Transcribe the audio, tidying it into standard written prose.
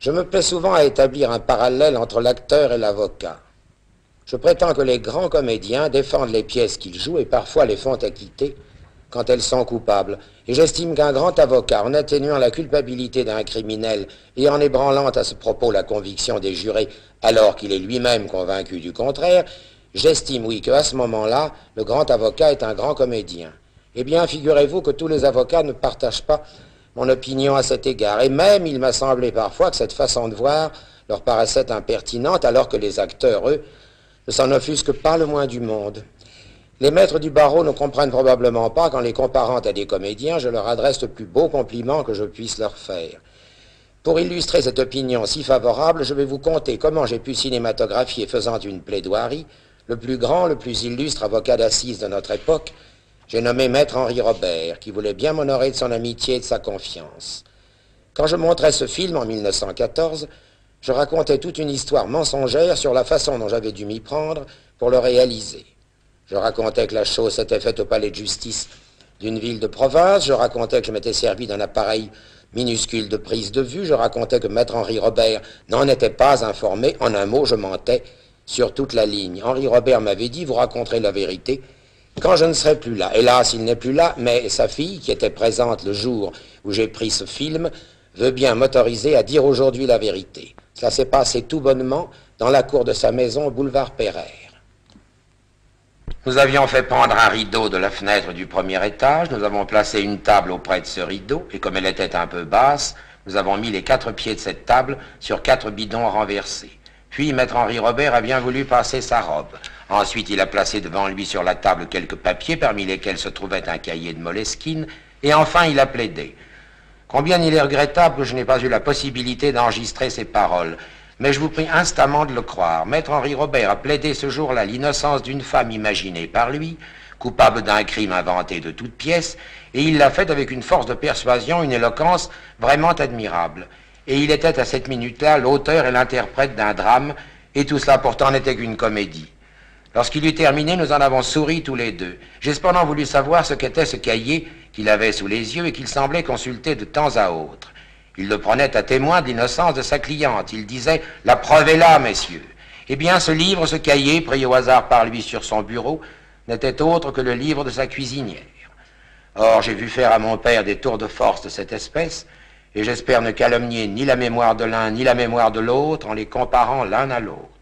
Je me plais souvent à établir un parallèle entre l'acteur et l'avocat. Je prétends que les grands comédiens défendent les pièces qu'ils jouent et parfois les font acquitter quand elles sont coupables. Et j'estime qu'un grand avocat, en atténuant la culpabilité d'un criminel et en ébranlant à ce propos la conviction des jurés, alors qu'il est lui-même convaincu du contraire, j'estime, oui, qu'à ce moment-là, le grand avocat est un grand comédien. Eh bien, figurez-vous que tous les avocats ne partagent pas mon opinion à cet égard. Et même, il m'a semblé parfois que cette façon de voir leur paraissait impertinente, alors que les acteurs, eux, ne s'en offusquent pas le moins du monde. Les maîtres du barreau ne comprennent probablement pas qu'en les comparant à des comédiens, je leur adresse le plus beau compliment que je puisse leur faire. Pour illustrer cette opinion si favorable, je vais vous conter comment j'ai pu cinématographier, faisant une plaidoirie, le plus grand, le plus illustre avocat d'assises de notre époque. J'ai nommé Maître Henri Robert, qui voulait bien m'honorer de son amitié et de sa confiance. Quand je montrais ce film en 1914, je racontais toute une histoire mensongère sur la façon dont j'avais dû m'y prendre pour le réaliser. Je racontais que la chose s'était faite au palais de justice d'une ville de province, je racontais que je m'étais servi d'un appareil minuscule de prise de vue, je racontais que Maître Henri Robert n'en était pas informé, en un mot, je mentais sur toute la ligne. Henri Robert m'avait dit, vous raconterez la vérité quand je ne serai plus là. Hélas, il n'est plus là, mais sa fille, qui était présente le jour où j'ai pris ce film, veut bien m'autoriser à dire aujourd'hui la vérité. Cela s'est passé tout bonnement dans la cour de sa maison au boulevard Pereire. Nous avions fait pendre un rideau de la fenêtre du premier étage, nous avons placé une table auprès de ce rideau, et comme elle était un peu basse, nous avons mis les 4 pieds de cette table sur 4 bidons renversés. Puis Maître Henri Robert a bien voulu passer sa robe. Ensuite, il a placé devant lui sur la table quelques papiers, parmi lesquels se trouvait un cahier de Moleskine, et enfin il a plaidé. Combien il est regrettable que je n'ai pas eu la possibilité d'enregistrer ces paroles. Mais je vous prie instamment de le croire. Maître Henri Robert a plaidé ce jour-là l'innocence d'une femme imaginée par lui, coupable d'un crime inventé de toutes pièces, et il l'a fait avec une force de persuasion, une éloquence vraiment admirable. Et il était à cette minute-là l'auteur et l'interprète d'un drame, et tout cela pourtant n'était qu'une comédie. Lorsqu'il eut terminé, nous en avons souri tous les deux. J'ai cependant voulu savoir ce qu'était ce cahier qu'il avait sous les yeux et qu'il semblait consulter de temps à autre. Il le prenait à témoin de l'innocence de sa cliente. Il disait « La preuve est là, messieurs ». Eh bien, ce livre, ce cahier, pris au hasard par lui sur son bureau, n'était autre que le livre de sa cuisinière. Or, j'ai vu faire à mon père des tours de force de cette espèce, et j'espère ne calomnier ni la mémoire de l'un ni la mémoire de l'autre en les comparant l'un à l'autre.